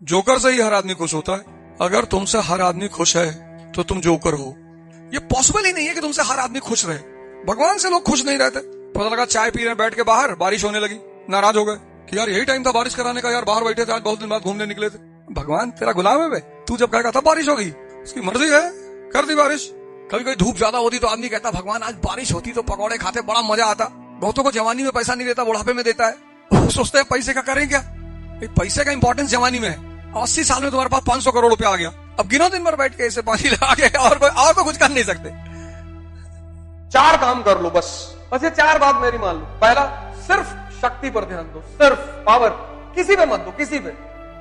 Joker से ही हर आदमी खुश होता है। अगर तुमसे हर आदमी खुश है तो तुम जोकर हो। ये पॉसिबल ही नहीं है कि तुमसे हर आदमी खुश रहे। भगवान से लोग खुश नहीं रहते। पता लगा चाय पी रहे बैठ के बाहर, बारिश होने लगी, नाराज हो गए कि यार यही टाइम था बारिश कराने का, यार बाहर बैठे थे, आज बहुत दिन बाद घूमने निकले थे। भगवान तेरा गुलाम है बे, तू जब कहेगा तब बारिश होगी, उसकी मर्जी है, कर दी बारिश। कभी कभी धूप ज्यादा होती तो आदमी कहता भगवान आज बारिश होती तो पकौड़े खाते बड़ा मजा आता। बहुतों को जवानी में पैसा नहीं देता, बुढ़ापे में देता है। वो सोचते हैं पैसे का करें क्या। पैसे का इंपॉर्टेंस जवानी में है। 80 साल में तुम्हारे पास 500 करोड़ रुपया आ गया, अब गिनो दिन भर बैठ के ऐसे पानी लगा के, और तो कुछ कर नहीं सकते। 4 काम कर लो बस ये 4 बात मेरी मान लो। पहला, सिर्फ शक्ति पर ध्यान दो, सिर्फ पावर, किसी पे मत दो, किसी पे।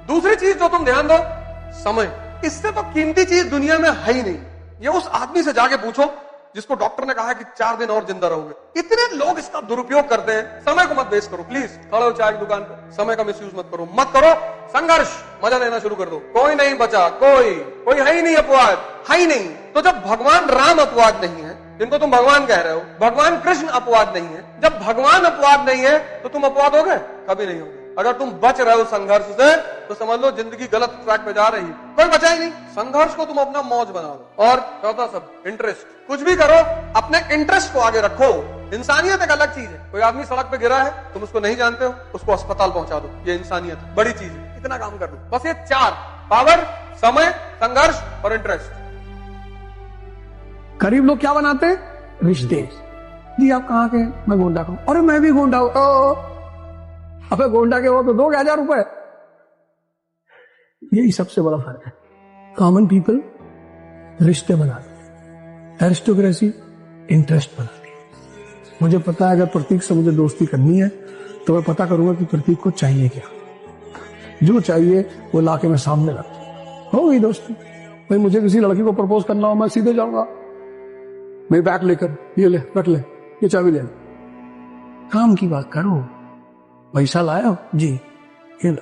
दूसरी चीज जो तुम ध्यान दो, समय। इससे तो कीमती चीज दुनिया में है ही नहीं। ये उस आदमी से जाके पूछो जिसको डॉक्टर ने कहा कि 4 दिन और जिंदा रहोगे। इतने लोग इसका दुरुपयोग करते हैं। समय को मत वेस्ट करो प्लीज। खड़े हो चाय की दुकान पर, समय का मिसयूज मत करो। संघर्ष, मजा लेना शुरू कर दो। कोई नहीं बचा, कोई है ही नहीं अपवाद, है ही नहीं। तो जब भगवान राम अपवाद नहीं है, जिनको तुम भगवान कह रहे हो, भगवान कृष्ण अपवाद नहीं है, जब भगवान अपवाद नहीं है तो तुम अपवाद हो गए? कभी नहीं होगे। अगर तुम बच रहे हो संघर्ष से तो समझ लो जिंदगी गलत ट्रैक पे जा रही है। कोई बचा ही नहीं। संघर्ष को तुम अपना मौज बना लो। और चौथा सब, इंटरेस्ट। कुछ भी करो, अपने इंटरेस्ट को आगे रखो। इंसानियत एक अलग चीज है। कोई आदमी सड़क पे गिरा है, तुम उसको नहीं जानते हो, उसको अस्पताल पहुंचा दो, ये इंसानियत है, बड़ी चीज है। इतना काम कर लो बस। ये 4, पावर, समय, संघर्ष और इंटरेस्ट। गरीब लोग क्या बनाते हैं? रिश्ते। जी आप कहाँ के? मैं गोंडा का हूं। अरे मैं भी गोंडा हूं। अबे गोंडा के हो तो 2,000 रुपए। यही सबसे बड़ा फर्क है। कॉमन पीपल रिश्ते बनाते हैं, एरिस्टोक्रेसी इंटरेस्ट बनाती है। मुझे पता है अगर प्रतीक से मुझे दोस्ती करनी है तो मैं पता करूंगा कि प्रतीक को चाहिए क्या, जो चाहिए वो लाके मैं सामने रखूं, हो गई दोस्ती। भाई मुझे किसी लड़की को प्रपोज करना हो, मैं सीधे जाऊंगा, मेरी बैग लेकर, ये ले रख ले, ये चाबी ले, काम की बात करो। पैसा लाया हो जी, ये लो।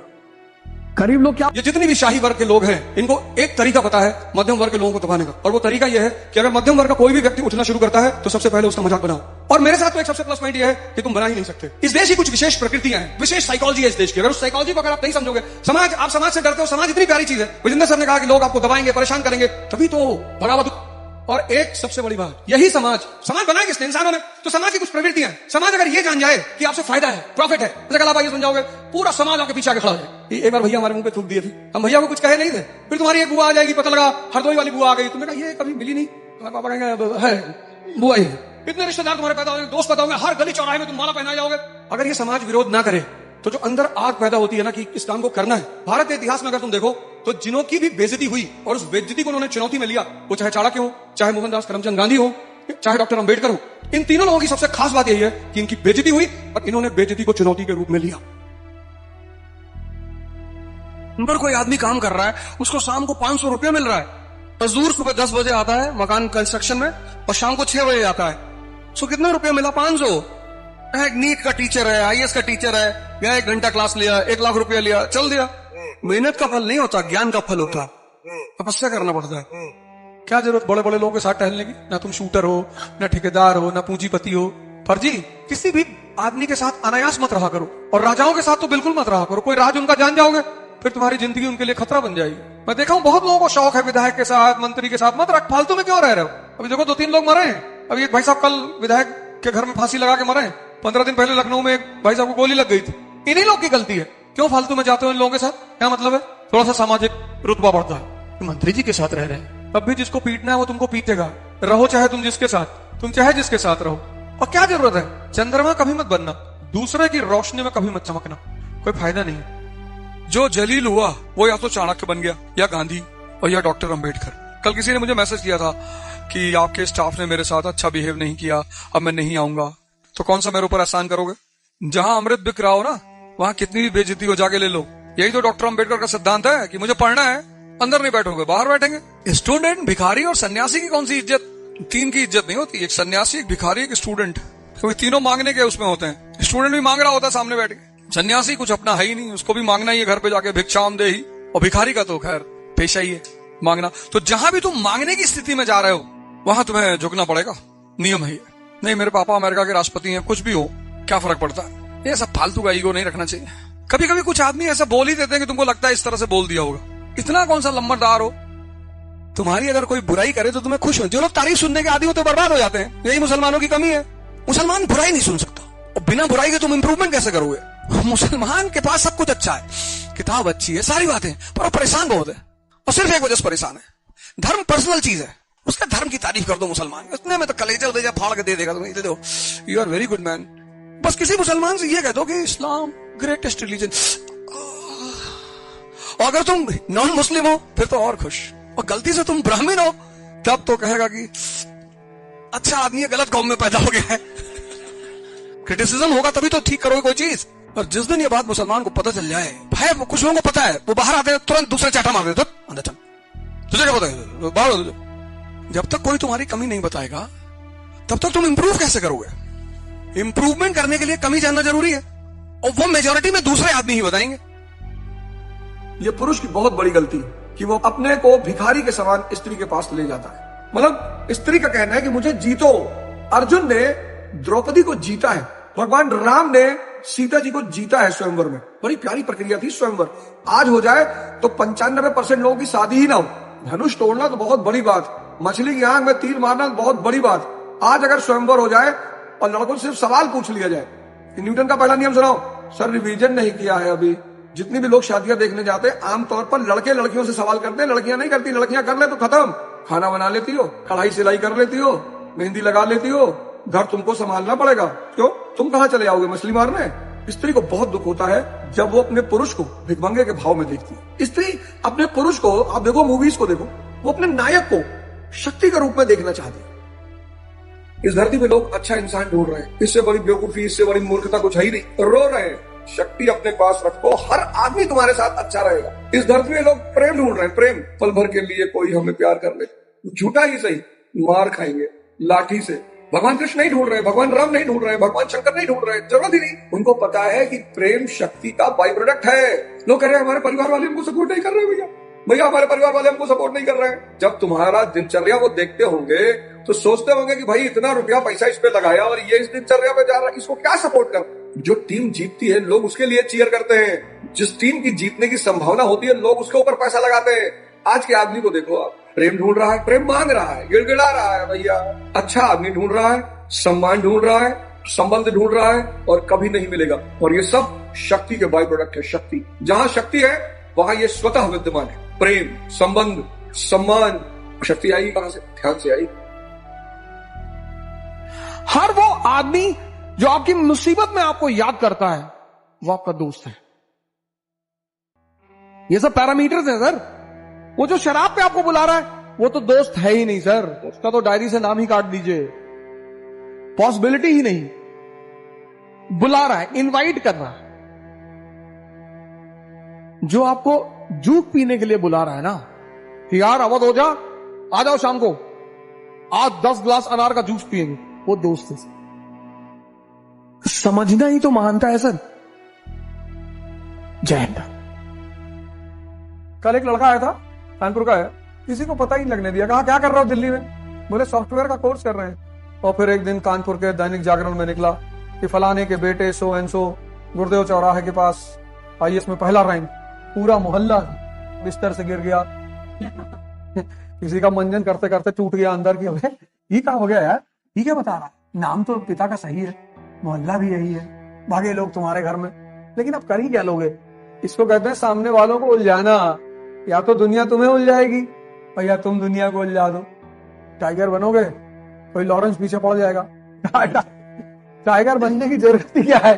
गरीब लोग क्या, ये जितनी भी शाही वर्ग के लोग हैं, इनको एक तरीका पता है मध्यम वर्ग के लोगों को दबाने का, और वो तरीका ये है कि अगर मध्यम वर्ग का कोई भी व्यक्ति उठना शुरू करता है तो सबसे पहले उसका मजाक बनाओ। और मेरे साथ तो एक सबसे प्लस पॉइंट ये है कि तुम बना ही नहीं सकते। इस देश की कुछ विशेष प्रकृतियां हैं, विशेष साइकोलॉजी है इस देश की। अगर उस साइकोलॉजी को अगर आप नहीं समझोगे, समाज, आप समाज से डरते हो। समाज इतनी प्यारी चीज है। विजेंद्र सर ने कहा कि लोग आपको दबाएंगे, परेशान करेंगे, तभी तो बगावत। और एक सबसे बड़ी बात, यही समाज बनाया किसने? इंसानों ने। तो समाज की कुछ प्रवृत्तियां हैं। समाज अगर ये जान जाए कि आपसे फायदा है, प्रॉफिट है, जैसे कल आप आइए समझाओगे, पूरा समाज आपके पीछे आके खड़ा हो जाए। एक बार भैया हमारे मुंह पे थूक दिए थे, हम भैया को कुछ कहे नहीं थे। फिर तुम्हारी एक बुआ आ जाएगी, पता लगा हरदोई वाली बुआ आ गई, तुमने कहा ये कभी मिली नहीं, तुम्हारे पापा कहेंगे है बुआ ही। इतने रिश्तेदार तुम्हारे पैदा होंगे, दोस्त पैदा होंगे, हर गली चौराहे में तुम माला पहना जाओगे। अगर ये समाज विरोध ना करे तो जो अंदर आग पैदा होती है ना कि इस काम को करना है। भारत के इतिहास में अगर तुम देखो तो जिनों की भी बेइज्जती हुई और उस बेइज्जती को उन्होंने चुनौती में लिया, वो चाहे चाणक्य हो, चाहे मोहनदास करमचंद गांधी हो, चाहे डॉक्टर अंबेडकर हो, इन तीनों लोगों की सबसे खास बात यही है कि इनकी बेइज्जती हुई और इन्होंने बेइज्जती को चुनौती के रूप में लिया। अगर कोई आदमी काम कर रहा है, उसको शाम को 500 रुपया मिल रहा है। मजदूर सुबह 10 बजे आता है मकान कंस्ट्रक्शन में और शाम को 6 बजे आता है। सो कितना रुपया मिला? 500। एक नीट का टीचर है, IAS का टीचर है, या 1 घंटा क्लास लिया, 1 लाख रुपया लिया, चल दिया। मेहनत का फल नहीं होता, ज्ञान का फल होता, तपस्या करना पड़ता है। क्या जरूरत बड़े बड़े लोगों के साथ टहलने की? ना तुम शूटर हो, ना ठेकेदार हो, ना पूंजीपति हो। फर्जी किसी भी आदमी के साथ अनायास मत रहा करो, और राजाओं के साथ तो बिल्कुल मत रहा करो। कोई राज उनका जान जाओगे फिर तुम्हारी जिंदगी उनके लिए खतरा बन जाएगी। मैं देखा हूं बहुत लोगों को शौक है विधायक के साथ, मंत्री के साथ। मत रख, फालतू में क्यों रह रहे हो? अभी देखो 2-3 लोग मरे हैं। अभी एक भाई साहब कल विधायक के घर में फांसी लगा के मरे हैं। 15 दिन पहले लखनऊ में एक भाई साहब को गोली लग गई थी। इन्हीं लोग की गलती है। क्यों फालतू में जाते हो इन लोगों के साथ? क्या मतलब है? थोड़ा सा सामाजिक रुतबा बढ़ता है। मंत्री जी के साथ रह रहे हैं, अब भी जिसको पीटना है वो तुमको पीटेगा। रहो चाहे तुम जिसके साथ, तुम चाहे जिसके साथ रहो। और क्या जरूरत है? चंद्रमा कभी मत बनना, दूसरे की रोशनी में कभी मत चमकना, कोई फायदा नहीं है। जो जलील हुआ वो या तो चाणक्य बन गया, या गांधी, और या डॉक्टर अंबेडकर। कल किसी ने मुझे मैसेज किया था कि आपके स्टाफ ने मेरे साथ अच्छा बिहेव नहीं किया, अब मैं नहीं आऊंगा। तो कौन सा मेरे ऊपर एहसान करोगे? जहां अमृत बिक रहा हो ना, वहां कितनी भी बेइज्जती हो जाके ले लो। यही तो डॉक्टर अंबेडकर का सिद्धांत है कि मुझे पढ़ना है, अंदर नहीं बैठोगे, बाहर बैठेंगे। स्टूडेंट, भिखारी और सन्यासी की कौन सी इज्जत? 3 की इज्जत नहीं होती। एक सन्यासी, एक भिखारी, एक स्टूडेंट। क्योंकि तीनों मांगने के उसमें होते हैं। स्टूडेंट भी मांग रहा होता है सामने बैठ के, सन्यासी कुछ अपना है ही नहीं, उसको भी मांगना ही है घर पे जाके, भिक्षाम दे ही। और भिखारी का तो खैर पेशा ही है मांगना। तो जहां भी तुम मांगने की स्थिति में जा रहे हो वहां तुम्हें झुकना पड़ेगा, नियम है ये। नहीं मेरे पापा अमेरिका के राष्ट्रपति हैं, कुछ भी हो क्या फर्क पड़ता है? ये सब फालतू का ईगो नहीं रखना चाहिए। कभी कभी कुछ आदमी ऐसा बोल ही देते हैं कि तुमको लगता है इस तरह से बोल दिया होगा। इतना कौन सा लंबरदार हो, तुम्हारी अगर कोई बुराई करे तो तुम्हें खुश हो। जो लोग तारीफ सुनने के आदि होते बर्बाद हो जाते हैं। यही मुसलमानों की कमी है। मुसलमान बुराई नहीं सुन सकता, और बिना बुराई के तुम इंप्रूवमेंट कैसे करोगे। मुसलमान के पास सब कुछ अच्छा है, किताब अच्छी है, सारी बातें, पर वो परेशान बहुत है, और सिर्फ एक वजह से परेशान है, धर्म पर्सनल चीज है। उसका धर्म की तारीफ कर दो मुसलमान, उतने में तो कलेजा उलेजा फाड़ के दे देगा तुम्हें, दे दो you are very good man. बस किसी मुसलमान से ये कह दो कि इस्लाम ग्रेटेस्ट रिलीजन, और अगर तुम नॉन मुस्लिम हो फिर तो और खुश, और गलती से तुम ब्राह्मण हो तब तो कहेगा कि अच्छा आदमी है, गलत कौम में पैदा हो गया है। क्रिटिसिज्म होगा तभी तो ठीक करोगे कोई चीज। और जिस दिन ये बात मुसलमान को पता चल जाए, भाई कुछ लोगों को पता है, वो बाहर आते हैं तुरंत दूसरे चाटा मार देते, अंदर चल, तुझे क्या पता है, बाहर हो तुझे। जब तक कोई तुम्हारी कमी नहीं बताएगा तब तक तुम इंप्रूव कैसे करोगे। इंप्रूवमेंट करने के लिए कमी जानना जरूरी है, और वो मेजोरिटी में दूसरे आदमी ही बताएंगे। ये पुरुष की बहुत बड़ी गलती है कि वो अपने को भिखारी के समान स्त्री के पास ले जाता है। मतलब स्त्री का कहना है कि मुझे जीतो। अर्जुन ने द्रौपदी को जीता है, भगवान राम ने सीता जी को जीता है स्वयंवर में। बड़ी प्यारी प्रक्रिया थी स्वयंवर। आज हो जाए तो 95% लोगों की शादी ही ना हो। धनुष तोड़ना तो बहुत बड़ी बात, मछली की आंख में तीर मारना बहुत बड़ी बात। आज अगर स्वयंवर हो जाए और लड़कों से सिर्फ सवाल पूछ लिया जाए, न्यूटन का पहला नियम सुनाओ, सर रिवीजन नहीं किया है अभी। जितनी भी लोग शादियां देखने जाते हैं आमतौर पर लड़के लड़कियों से सवाल करते हैं, लड़कियां नहीं करती। लड़कियां कर ले तो खत्म, खाना बना लेती हो, कढ़ाई सिलाई कर लेती हो, मेहंदी लगा लेती हो, घर तुमको संभालना पड़ेगा। क्यों, तुम कहां चले जाओगे मछली मारने। स्त्री को बहुत दुख होता है जब वो अपने पुरुष को भिखमंगे के भाव में देखती है। स्त्री अपने पुरुष को, आप देखो मूवीज को देखो, वो अपने नायक को शक्ति के रूप में देखना चाहती है। इस धरती पे लोग अच्छा इंसान ढूंढ रहे हैं, इससे बड़ी बेवकूफी, इससे बड़ी मूर्खता कुछ है ही नहीं। रो रहे हैं, शक्ति अपने पास रखो, हर आदमी तुम्हारे साथ अच्छा रहेगा। इस धरती में लोग प्रेम ढूंढ रहे हैं, प्रेम पल भर के लिए कोई हमें प्यार कर ले, झूठा ही सही, मार खाएंगे लाठी से। भगवान कृष्ण नहीं ढूंढ रहे, भगवान राम नहीं ढूंढ रहे, भगवान शंकर नहीं ढूंढ रहे, जरूरत ही नहीं। उनको पता है कि प्रेम शक्ति का बाई प्रोडक्ट है। लोग कह रहे हैं हमारे परिवार वाले हमको सपोर्ट नहीं कर रहे, भैया हमारे परिवार वाले हमको सपोर्ट नहीं कर रहे हैं। जब तुम्हारा दिनचर्या वो देखते होंगे तो सोचते होंगे कि भाई इतना रुपया पैसा इस पे लगाया और ये इस दिनचर्या पे जा रहा है, इसको क्या सपोर्ट कर। जो टीम जीतती है लोग उसके लिए चीयर करते हैं। जिस टीम की जीतने की संभावना होती है लोग उसके ऊपर पैसा लगाते हैं। आज के आदमी को देखो आप, प्रेम ढूंढ रहा है, प्रेम मांग रहा है, गिड़गिड़ा रहा है भैया। अच्छा आदमी ढूंढ रहा है, सम्मान ढूंढ रहा है, संबंध ढूंढ रहा है, और कभी नहीं मिलेगा। और ये सब शक्ति के बाई प्रोडक्ट है। शक्ति जहां शक्ति है वहां ये स्वतः विद्यमान है। प्रेम, संबंध, सम्मान, शक्ति आई कहां से, ध्यान से आई। हर वो आदमी जो आपकी मुसीबत में आपको याद करता है वो आपका दोस्त है। ये सब पैरामीटर्स हैं सर। वो जो शराब पे आपको बुला रहा है वो तो दोस्त है ही नहीं सर, उसका तो डायरी से नाम ही काट दीजिए, पॉसिबिलिटी ही नहीं। बुला रहा है, इनवाइट कर रहा है। जो आपको जूस पीने के लिए बुला रहा है ना कि यार अवध हो जा, आ जाओ शाम को, आज 10 ग्लास अनार का जूस पिएंगे, वो दोस्त है। समझना ही तो महानता है सर। जय हिंद। कल एक लड़का आया था, कानपुर का है, किसी को पता ही लगने दिया। कहा क्या कर रहा हो दिल्ली में, बोले सॉफ्टवेयर का कोर्स कर रहे हैं। और फिर एक दिन कानपुर के दैनिक जागरण में निकला कि फलाने के बेटे सो एंड सो गुरुदेव चौराहे के पास IAS में पहला रैंक, पूरा मोहल्ला बिस्तर से गिर गया। किसी का मंजन करते करते टूट गया अंदर की, अबे ये क्या हो गया यार, ये क्या बता रहा है, नाम तो पिता का सही है, मोहल्ला भी यही है, भागे लोग तुम्हारे घर में, लेकिन अब कर ही क्या लोगे। इसको कहते हैं सामने वालों को उलझाना। या तो दुनिया तुम्हें उलझाएगी और या तुम दुनिया को उलझा दो। टाइगर बनोगे, कोई लॉरेंस पीछे पड़ जाएगा। टाइगर बनने की जरूरत ही क्या है,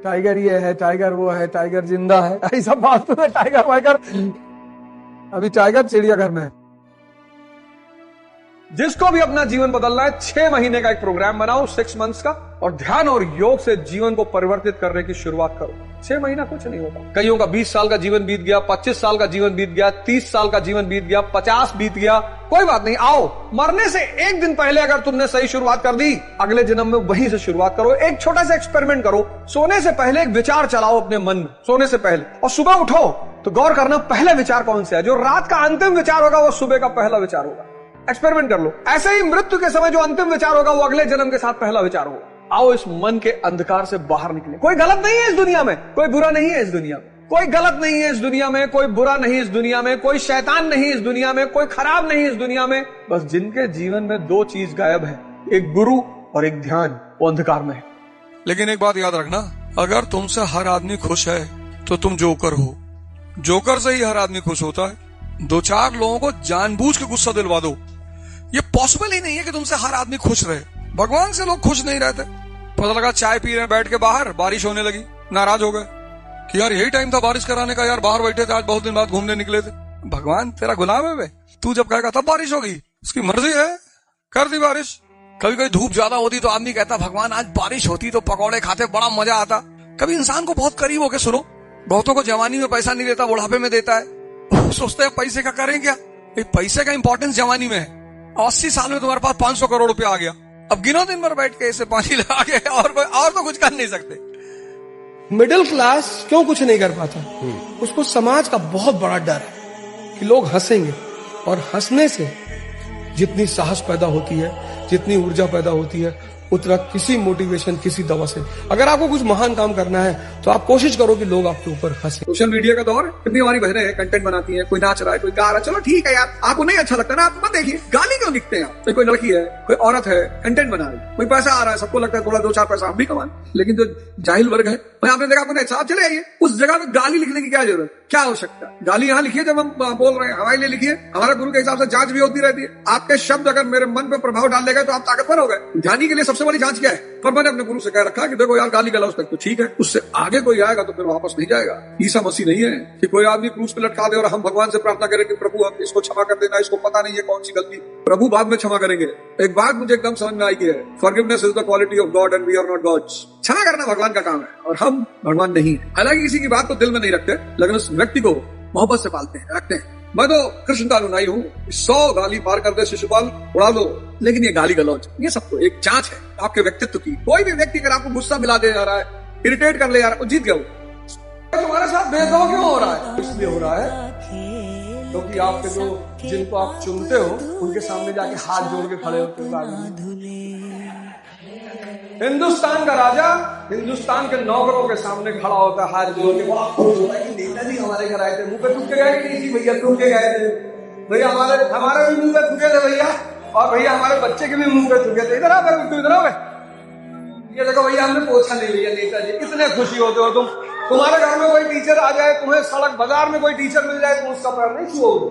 टाइगर ये है, टाइगर वो है, टाइगर जिंदा है, ऐसा फालतू में टाइगर वाइगर। अभी टाइगर चिड़ियाघर में है। जिसको भी अपना जीवन बदलना है, 6 महीने का एक प्रोग्राम बनाओ, 6 मंथ्स का, और ध्यान और योग से जीवन को परिवर्तित करने की शुरुआत करो। 6 महीना कुछ नहीं होता। कईयों का 20 साल का जीवन बीत गया, 25 साल का जीवन बीत गया, 30 साल का जीवन बीत गया, 50 बीत गया, कोई बात नहीं। आओ, मरने से एक दिन पहले अगर तुमने सही शुरुआत कर दी, अगले जन्म में वहीं से शुरुआत करो। एक छोटा सा एक्सपेरिमेंट करो, सोने से पहले एक विचार चलाओ अपने मन में, सोने से पहले, और सुबह उठो तो गौर करना पहला विचार कौन सा है। जो रात का अंतिम विचार होगा वो सुबह का पहला विचार होगा। एक्सपेरिमेंट कर लो। ऐसे ही मृत्यु के समय जो अंतिम विचार होगा वो अगले जन्म के साथ पहला विचार होगा। आओ इस मन के अंधकार से बाहर निकले। कोई गलत नहीं है इस दुनिया में, कोई बुरा नहीं है इस दुनिया में, कोई गलत नहीं है इस दुनिया में, कोई बुरा नहीं इस दुनिया में, कोई शैतान नहीं इस दुनिया में, कोई खराब नहीं इस दुनिया में। बस जिनके जीवन में दो चीज गायब है, एक गुरु और एक ध्यान, वो अंधकार में है। लेकिन एक बात याद रखना, अगर तुमसे हर आदमी खुश है तो तुम जोकर हो। जोकर से ही हर आदमी खुश होता है। दो चार लोगों को जानबूझ के गुस्सा दिलवा दो। ये पॉसिबल ही नहीं है कि तुमसे हर आदमी खुश रहे। भगवान से लोग खुश नहीं रहते। पता लगा चाय पी रहे बैठ के बाहर, बारिश होने लगी, नाराज हो गए कि यार यही टाइम था बारिश कराने का, यार बाहर बैठे थे, आज बहुत दिन बाद घूमने निकले थे। भगवान तेरा गुलाम है बे, तू जब कहेगा तब बारिश होगी, उसकी मर्जी है, कर दी बारिश। कभी कभी धूप ज्यादा होती तो आदमी कहता भगवान आज बारिश होती तो पकौड़े खाते, बड़ा मजा आता। कभी इंसान को बहुत करीब होकर सुनो, बहुतों को जवानी में पैसा नहीं देता, बुढ़ापे में देता है। सोचते हैं पैसे का करें क्या। पैसे का इंपॉर्टेंस जवानी में है। 80 साल में तुम्हारे पास 500 करोड़ रुपया आ गया, अब गिनो दिन भर बैठ के इसे पानी लगा के, और तो कुछ कर नहीं सकते। मिडिल क्लास क्यों कुछ नहीं कर पाता? उसको समाज का बहुत बड़ा डर है कि लोग हंसेंगे, और हंसने से जितनी साहस पैदा होती है, जितनी ऊर्जा पैदा होती है, उतना किसी मोटिवेशन, किसी दवा से। अगर आपको कुछ महान काम करना है तो आप कोशिश करो कि लोग आपके ऊपर हंसे। सोशल मीडिया का दौर है, कितनी हमारी बहनें हैं कंटेंट बनाती हैं, कोई नाच रहा है, कोई गा रहा है, चलो ठीक है यार, आपको नहीं अच्छा लगता ना, आप मत देखिए, गाली क्यों लिखते हैं आप? कोई लड़की है, कोई औरत है, कंटेंट बना रही है, कोई पैसा आ रहा है, सबको लगता है थोड़ा 2-4 पैसा हम भी कमा, लेकिन जो जाहिल वर्ग है, आपने देखा आपने साहब चले आइए, उस जगह पे गाली लिखने की क्या जरूरत, क्या आवश्यकता? गाली यहाँ लिखिए जब हम बोल रहे हैं, हमारे लिए लिखिए। हमारे गुरु के हिसाब से जांच भी होती रहती है। आपके शब्द अगर मेरे मन पे प्रभाव डाल देगा तो आप ताकतवर हो गए। ध्यानी के लिए सबसे बड़ी जांच क्या है? पर मैंने अपने गुरु से कह रखा कि देखो यार गाली गलौज तक तो ठीक है, उससे आगे कोई आएगा तो फिर वापस नहीं जाएगा। ईसा मसीह नहीं है कि कोई आदमी क्रूस पे लटका दे और हम भगवान से प्रार्थना करें कि प्रभु हम इसको क्षमा कर देना, इसको पता नहीं है कौन सी गलती, प्रभु बाद में क्षमा करेंगे। एक बात मुझे एकदम समझ में आई है, forgiveness is the quality of God and we are not gods. क्षमा करना भगवान का काम है और हम भगवान नहीं है। हालांकि किसी की बात को दिल में नहीं रखते, लेकिन उस व्यक्ति को मोहब्बत से पालते हैं, रखते हैं। मैं तो कृष्ण का अनुयायी हूँ, 100 गाली पार कर दे शिशुपाल उड़ा दो, लेकिन ये गाली गलौज, ये सब तो एक जांच है आपके व्यक्तित्व की। कोई भी व्यक्ति अगर आपको गुस्सा मिला दे जा रहा है, इरिटेट कर ले जा रहा है, वो जीत गया। तुम्हारे साथ भेदभाव क्यों हो रहा है? इसलिए हो रहा है क्योंकि आपके जो जिनको आप चुनते हो उनके सामने जाके हाथ जोड़ के खड़े होते हो। हिंदुस्तान का राजा हिंदुस्तान के नौकरों के सामने खड़ा होता है, हाथ जोड़ के, नेताजी हमारे घर आए थे, मुंह पे थूक के गए नहीं, भैया थूक के गए थे, भैया हमारे भी मुंह पे थूके थे भैया, और भैया हमारे बच्चे के भी मुंह पे थूके थे। इधर आ तू, इधर आ, ये देखो भैया हमने पोछा ले लिया। नेताजी कितने खुशी होते हो तुम। तुम्हारे घर में कोई टीचर आ जाए, तुम्हें सड़क बाजार में कोई टीचर मिल जाए, तुम उसका पैर नहीं छुओगे।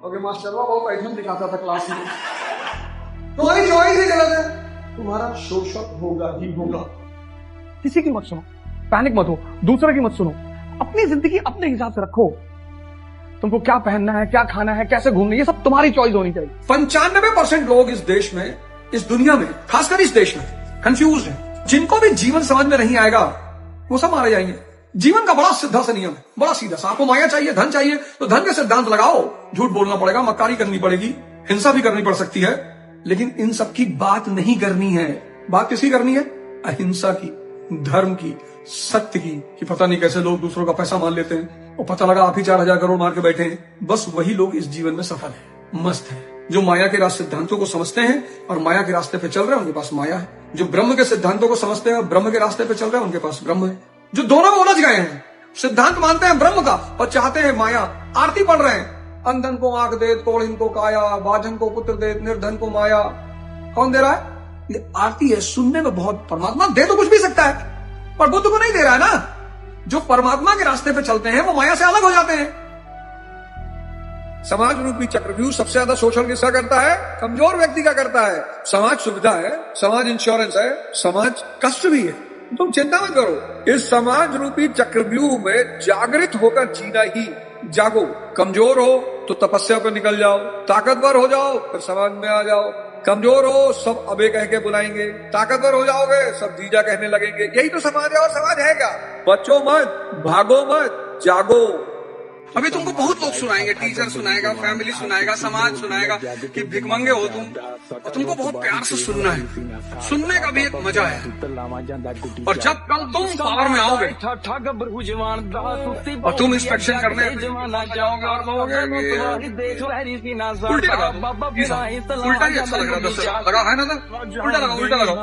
ओके मास्टर बहुत आइटम दिखाता था क्लास में। तुम्हारी चॉइस ही गलत है, तुम्हारा शोषक होगा ही होगा। किसी की मत सुनो, पैनिक मत हो, दूसरे की मत सुनो, अपनी जिंदगी अपने हिसाब से रखो। तुमको क्या पहनना है, क्या खाना है, कैसे घूमना है, ये सब तुम्हारी चॉइस होनी चाहिए। 95% लोग इस देश में, इस दुनिया में, खासकर इस देश में कंफ्यूज हैं। जिनको भी जीवन समझ में नहीं आएगा वो सब मारे जाएंगे। जीवन का बड़ा सीधा सा नियम है, बड़ा सीधा सा। आपको माया चाहिए, धन चाहिए, तो धन के सिद्धांत लगाओ। झूठ बोलना पड़ेगा, मक्कारी करनी पड़ेगी, हिंसा भी करनी पड़ सकती है, लेकिन इन सब की बात नहीं करनी है। बात किसकी करनी है? अहिंसा की, धर्म की, सत्य की, कि पता नहीं कैसे लोग दूसरों का पैसा मान लेते हैं और पता लगा आप ही 4000 करोड़ मार के बैठे हैं। बस वही लोग इस जीवन में सफल है, मस्त है। जो माया के रास्ते सिद्धांतों को समझते हैं और माया के रास्ते पे चल रहे हैं, उनके पास माया है। जो ब्रह्म के सिद्धांतों को समझते हैं और ब्रह्म के रास्ते पे चल रहे हैं, उनके पास ब्रह्म है। जो दोनों में उलझ गए हैं, सिद्धांत मानते हैं ब्रह्म का और चाहते हैं माया, आरती पढ़ रहे हैं, अंधन को आंख दे, कोढ़िन को काया, बाजन को पुत्र दे, निर्धन को माया। कौन दे रहा है? ये आरती है। सुनने में बहुत, परमात्मा दे तो कुछ भी सकता है, पर बुद्ध को नहीं दे रहा है ना। जो परमात्मा के रास्ते पे चलते हैं वो माया से अलग हो जाते हैं। समाज रूपी चक्रव्यूह सबसे ज्यादा शोषण किसका करता है? कमजोर व्यक्ति का करता है। समाज सुविधा है, समाज इंश्योरेंस है, समाज कष्ट भी है। तुम चिंता मत करो, इस समाज रूपी चक्रव्यूह में जागृत होकर जीना ही। जागो, कमजोर हो तो तपस्या पर निकल जाओ, ताकतवर हो जाओ फिर समाज में आ जाओ। कमजोर हो सब अबे कह के बुलाएंगे, ताकतवर हो जाओगे सब जीजा कहने लगेंगे। यही तो समाज है। और समाज है क्या? बचो मत, भागो मत, जागो। अभी तुमको बहुत लोग सुनाएंगे, टीचर सुनाएगा, फैमिली सुनाएगा, समाज सुनाएगा कि भिखमंगे हो तुम, और तुमको बहुत प्यार से सुनना है। सुनने का भी एक मजा है। और जब कल तुम पावर में आओगे और तुम इंस्पेक्शन करने जाओगे और कहोगे उल्टे लगाओ, उल्टा ही अच्छा लग रहा था, लगा है ना था, उल्टा लगाओ, उल्टा लगाओ।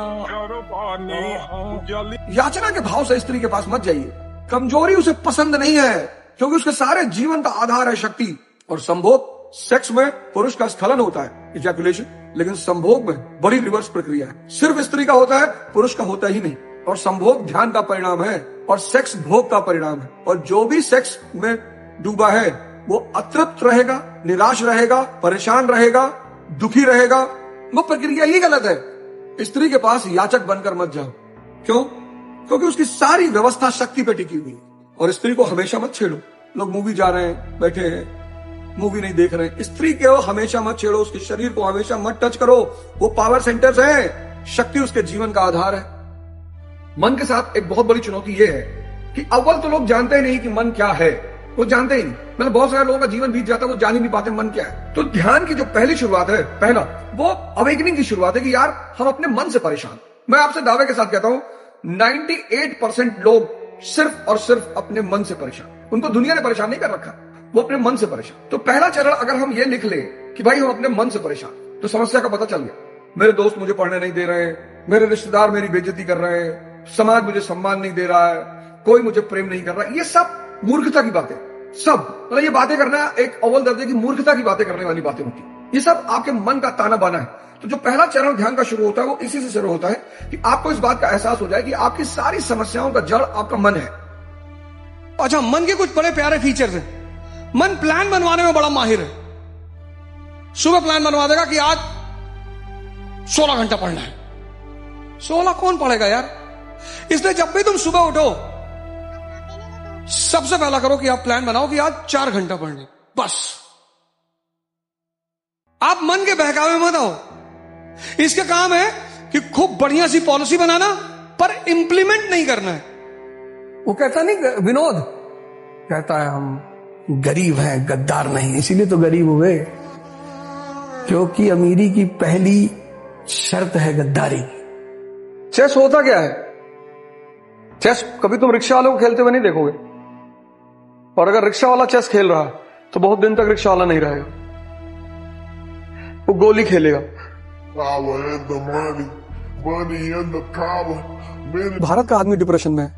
याचना के भाव से स्त्री के पास मत जाइए। कमजोरी उसे पसंद नहीं है, क्योंकि उसके सारे जीवन का आधार है शक्ति। और संभोग, सेक्स में पुरुष का स्खलन होता है, इजैकुलेशन, लेकिन संभोग में बड़ी रिवर्स प्रक्रिया है। सिर्फ स्त्री का होता है, पुरुष का होता ही नहीं। और संभोग ध्यान का परिणाम है और सेक्स भोग का परिणाम है। और जो भी सेक्स में डूबा है वो अतृप्त रहेगा, निराश रहेगा, परेशान रहेगा, दुखी रहेगा। वो प्रक्रिया ही गलत है। स्त्री के पास याचक बनकर मत जाओ। क्यों? क्योंकि उसकी सारी व्यवस्था शक्ति पे टिकी हुई है। और स्त्री को हमेशा मत छेड़ो। लोग मूवी जा रहे हैं, बैठे हैं, मूवी नहीं देख रहे हैं। स्त्री को हमेशा मत छेड़ो, उसके शरीर को हमेशा मत टच करो। वो पावर सेंटर्स है, शक्ति उसके जीवन का आधार है। मन के साथ एक बहुत बड़ी चुनौती ये है कि अव्वल तो लोग जानते ही नहीं कि मन क्या है, वो जानते ही नहीं। मतलब बहुत सारे लोगों का जीवन बीत जाता है, वो जान ही नहीं पाते मन क्या है। तो ध्यान की जो पहली शुरुआत है, पहला वो अवेकनिंग की शुरुआत है कि यार हम अपने मन से परेशान। मैं आपसे दावे के साथ कहता हूं 98% लोग सिर्फ और सिर्फ अपने मन से परेशान। उनको दुनिया ने परेशान नहीं कर रखा, वो अपने मन से परेशान। तो पहला चरण अगर हम ये लिख ले कि भाई हम अपने मन से परेशान, तो समस्या का पता चल गया। मेरे दोस्त मुझे पढ़ने नहीं दे रहे, मेरे रिश्तेदार मेरी बेइज्जती कर रहे हैं, समाज मुझे सम्मान नहीं दे रहा है, कोई मुझे प्रेम नहीं कर रहा। ये सब मूर्खता की बातें, सब मतलब ये बातें करना एक अव्वल दर्जे की मूर्खता की बातें करने वाली बातें होती है। ये सब आपके मन का ताना बाना है। तो जो पहला चरण ध्यान का शुरू होता है वो इसी से शुरू होता है कि आपको इस बात का एहसास हो जाए कि आपकी सारी समस्याओं का जड़ आपका मन है। अच्छा, मन के कुछ बड़े प्यारे फीचर्स हैं। मन प्लान बनवाने में बड़ा माहिर है। सुबह प्लान बनवा देगा कि आज 16 घंटा पढ़ना है। 16 कौन पढ़ेगा यार? इसलिए जब भी तुम सुबह उठो, सबसे पहला करो कि आप प्लान बनाओ कि आज 4 घंटा पढ़ने, बस। आप मन के बहकावे में मत आओ। इसका काम है कि खूब बढ़िया सी पॉलिसी बनाना, पर इंप्लीमेंट नहीं करना है। वो कहता नहीं, विनोद कहता है हम गरीब हैं, गद्दार नहीं। इसीलिए तो गरीब हुए, क्योंकि अमीरी की पहली शर्त है गद्दारी। चेस होता क्या है? चेस कभी तुम रिक्शा वालों को खेलते हुए नहीं देखोगे। और अगर रिक्शा वाला चेस खेल रहा है तो बहुत दिन तक रिक्शा वाला नहीं रहेगा, वो गोली खेलेगा। भारत का आदमी डिप्रेशन में है।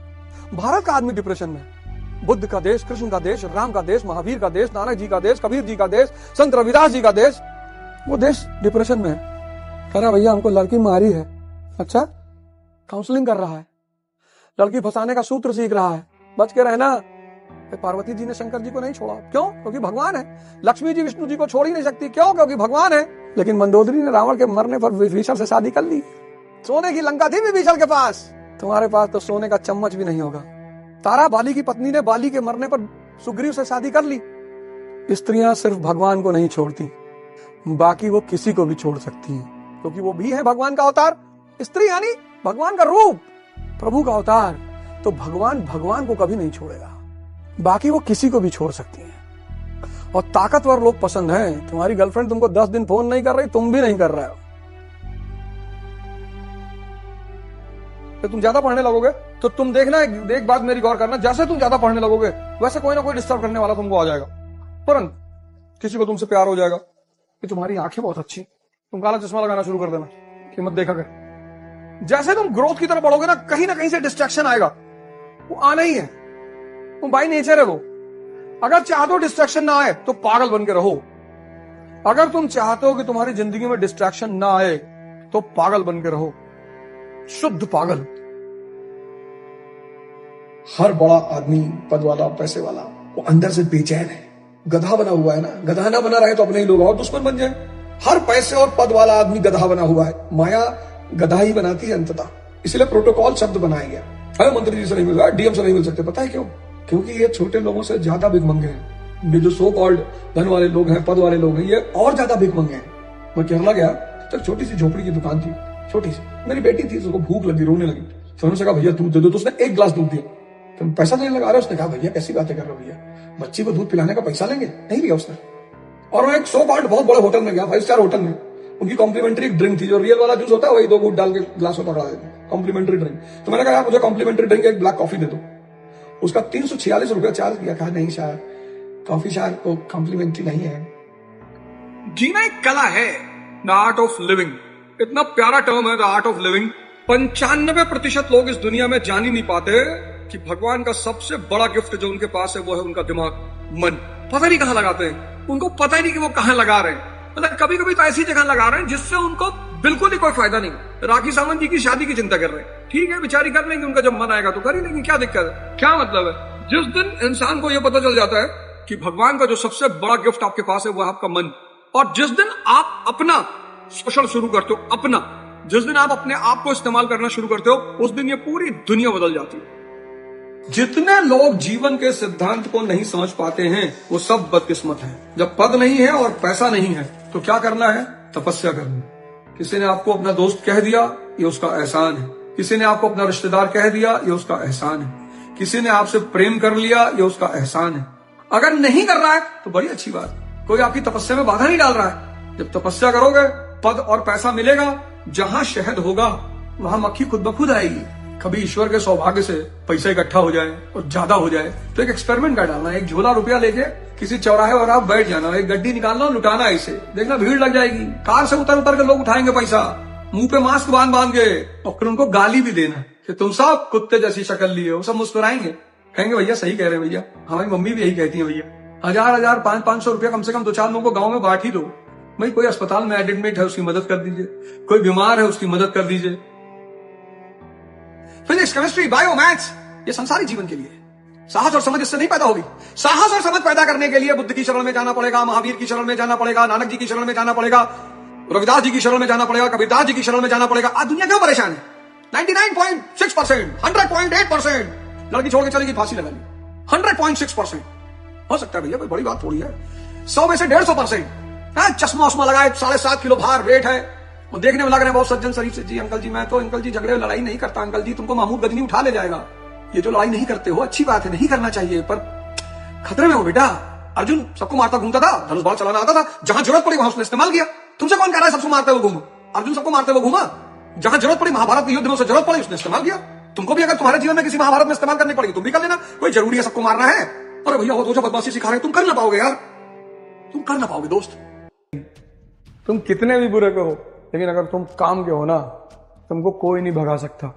भारत का आदमी डिप्रेशन में है। बुद्ध का देश, कृष्ण का देश, राम का देश, महावीर का देश, नानक जी का देश, कबीर जी का देश, संत रविदास जी का देश, वो देश डिप्रेशन में है। कह रहा भैया हमको लड़की मारी है। अच्छा, काउंसलिंग कर रहा है, लड़की फंसाने का सूत्र सीख रहा है, बच के रहना। पार्वती जी ने शंकर जी को नहीं छोड़ा, क्यों? क्योंकि भगवान है। लक्ष्मी जी विष्णु जी को छोड़ ही नहीं सकती, क्यों? क्योंकि भगवान है। लेकिन मंदोदरी ने रावण के मरने पर विभीषण से शादी कर ली। सोने की लंका थी विभीषण के पास, तुम्हारे पास तो सोने का चम्मच भी नहीं होगा। तारा बाली की पत्नी ने बाली के मरने पर सुग्रीव से शादी कर ली। स्त्रियां सिर्फ भगवान को नहीं छोड़ती, बाकी वो किसी को भी छोड़ सकती हैं, क्योंकि वो भी है भगवान का अवतार। स्त्री यानी भगवान का रूप, प्रभु का अवतार। तो भगवान को कभी नहीं छोड़ेगा, बाकी वो किसी को भी छोड़ सकती हैं। और ताकतवर लोग पसंद हैं। तुम्हारी गर्लफ्रेंड तुमको 10 दिन फोन नहीं कर रही, तुम भी नहीं कर रहे हो, तो तुम ज्यादा पढ़ने लगोगे तो तुम देखना, एक बात मेरी गौर करना, जैसे तुम ज्यादा पढ़ने लगोगे वैसे कोई ना कोई डिस्टर्ब करने वाला तुमको आ जाएगा। तुरंत किसी को तुमसे प्यार हो जाएगा कि तुम्हारी आंखें बहुत अच्छी, तुम काला चश्मा लगाना शुरू कर देना कि मत देखा कर। जैसे तुम ग्रोथ की तरफ बढ़ोगे ना कहीं से डिस्ट्रैक्शन आएगा, वो आना ही है, वो बाय नेचर है। वो अगर चाहते हो डिस्ट्रैक्शन ना आए तो पागल बन के रहो। अगर तुम चाहते हो कि तुम्हारी जिंदगी में डिस्ट्रैक्शन ना आए तो पागल बन के रहो, शुद्ध पागल। हर बड़ा आदमी, पद वाला, पैसे वाला, वो अंदर से बेचैन है, गधा बना हुआ है ना। गधा ना बना रहे तो अपने ही लोग और दुश्मन बन जाए। हर पैसे और पद वाला आदमी गधा बना हुआ है। माया गधा ही बनाती है अंततः। इसलिए प्रोटोकॉल शब्द बनाया गया। अरे मंत्री जी से नहीं मिल रहा, डीएम से नहीं मिल सकते, पता है क्यों? क्योंकि ये छोटे लोगों से ज्यादा भिखमंगे हैं। ये जो सो कॉल्ड धन वाले लोग हैं, पद वाले लोग हैं, ये और ज्यादा भिखमंगे हैं। मैं केरला गया तो छोटी सी झोपड़ी की दुकान थी, छोटी सी। मेरी बेटी थी, उसको भूख लगी, रोने लगी। तो उन्होंने कहा भैया दूध दे दो, तो उसने 1 गिलास दूध दिया। तो पैसा देने लगा रहा, उसने कहा भैया कैसी बातें कर रहे हो भैया, बच्ची को दूध पिलाने का पैसा लेंगे? नहीं लिया उसने। और वो एक 100 पार्ट बहुत बड़े होटल में गया, 5 स्टार होटल में। उनकी कॉम्प्लीमेंट्री एक ड्रिंक थी, जो रियल वाला जूस होता है वही 2 घूंट डाल के ग्लास में पकड़ा देते, कॉम्प्लीमेंट्री ड्रिंक। तो मैंने कहा यार मुझे कॉम्प्लीमेंट्री ड्रिंक एक ब्लैक कॉफी दे दो। उसका 346 रुपया चार्ज किया। कहा नहीं शायद कॉफी शायद वो कॉम्प्लीमेंट्री नहीं है। जीना एक कला है, द आर्ट ऑफ लिविंग। इतना प्यारा टर्म है द आर्ट ऑफ लिविंग। 95% लोग इस दुनिया में जान ही नहीं पाते कि भगवान का सबसे बड़ा गिफ्ट जो उनके पास है वो है उनका दिमाग, मन। पता नहीं कहां लगाते हैं, उनको पता ही नहीं कि वो कहां लगा रहे हैं। मतलब कभी कभी तो ऐसी जगह लगा रहे हैं जिससे उनको बिल्कुल ही कोई फायदा नहीं। राखी सावंत जी की शादी की चिंता कर रहे हैं, ठीक है बेचारी कर लेंगे, उनका जब मन आएगा तो कर ही लेंगे, क्या दिक्कत है, क्या मतलब है। जिस दिन इंसान को यह पता चल जाता है कि भगवान का जो सबसे बड़ा गिफ्ट आपके पास है वो है आपका मन, और जिस दिन आप अपना शोषण शुरू करते हो, अपना जिस दिन आप अपने आप को इस्तेमाल करना शुरू करते हो, उस दिन ये पूरी दुनिया बदल जाती है। जितने लोग जीवन के सिद्धांत को नहीं समझ पाते हैं वो सब बदकिस्मत हैं। जब पद नहीं है और पैसा नहीं है तो क्या करना है? तपस्या करनी। किसी ने आपको अपना दोस्त कह दिया, ये उसका एहसान है। किसी ने आपको अपना रिश्तेदार कह दिया, ये उसका एहसान है। किसी ने आपसे प्रेम कर लिया, ये उसका एहसान है। अगर नहीं कर रहा है तो बड़ी अच्छी बात, कोई आपकी तपस्या में बाधा नहीं डाल रहा है। जब तपस्या करोगे पद और पैसा मिलेगा। जहां शहद होगा वहां मक्खी खुद ब खुद आएगी। कभी ईश्वर के सौभाग्य से पैसा इकट्ठा हो जाए और ज्यादा हो जाए तो एक एक्सपेरिमेंट कर डालना, एक झोला रुपया लेके किसी चौराहे और आप बैठ जाना, एक गड्डी निकालना, लुटाना इसे, देखना भीड़ लग जाएगी। कार से उतर उतर के लोग उठाएंगे पैसा, मुंह पे मास्क बांध बांध के, और फिर उनको गाली भी देना कि तुम सब कुत्ते जैसी शक्ल लिए हो। सब मुस्कुराएंगे, कहेंगे भैया सही कह रहे हैं भैया, हमारी मम्मी भी यही कहती है भैया। 1000 500 रुपया कम से कम 2-4 लोगों को गाँव में बांट ही दो भाई। कोई अस्पताल में एडमिट है उसकी मदद कर दीजिए, कोई बीमार है उसकी मदद कर दीजिए। फिजिक्स, केमिस्ट्री, बायो, मैथ्स, ये संसारी जीवन के लिए है। साहस और समझ इससे नहीं पैदा होगी। साहस और समझ पैदा करने के लिए बुद्ध की शरण में जाना पड़ेगा, महावीर की शरण में जाना पड़ेगा, नानक जी की शरण में जाना पड़ेगा, रविदास जी की शरण में जाना पड़ेगा, कबीरदास जी की शरण में जाना पड़ेगा। आज दुनिया क्यों परेशान है? 99.6%, 100.8% लड़की छोड़ के चलेगी, फांसी लगा ली। 100.6% हो सकता है भैया, कोई बड़ी बात थोड़ी है। 100 में से 150%। चश्मा उश्मा लगाए, 7.5 किलो भार वेट है, वो देखने में लग रहे हैं बहुत सज्जन शरीफ से। जी अंकल जी, मैं तो अंकल जी झगड़े लड़ाई नहीं करता अंकल जी, तुमको महमूद गजनी उठा ले जाएगा। ये जो लड़ाई नहीं करते हो अच्छी बात है, नहीं करना चाहिए, पर खतरे में हो बेटा। अर्जुन सबको मारता घूमता था, धनुष बाण चलाना आता था, जहां जरूरत पड़ी वहां उसने इस्तेमाल किया। तुमसे कौन कह रहा है सबको मारते हुए घूमो? अर्जुन सबको मारते हुए घूमा, जहां जरूरत पड़ी महाभारत के युद्ध में उसे जरूरत पड़ी उसने इस्तेमाल किया। तुमको भी अगर तुम्हारे जीवन में किसी महाभारत में इस्तेमाल करनी पड़ी तुम भी कर लेना, कोई जरूरी है सबको मारना है? अरे भैया वो तो जो बदमाशी सिखा रहे तुम कर ना पाओगे यार, तुम कर ना पाओगे दोस्त। तुम कितने भी बुरे के हो, लेकिन अगर तुम काम के हो ना, तुमको कोई नहीं भगा सकता।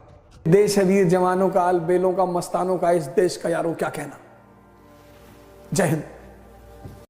देश है वीर जवानों का, अलबेलों का, मस्तानों का, इस देश का यारों क्या कहना। जय हिंद।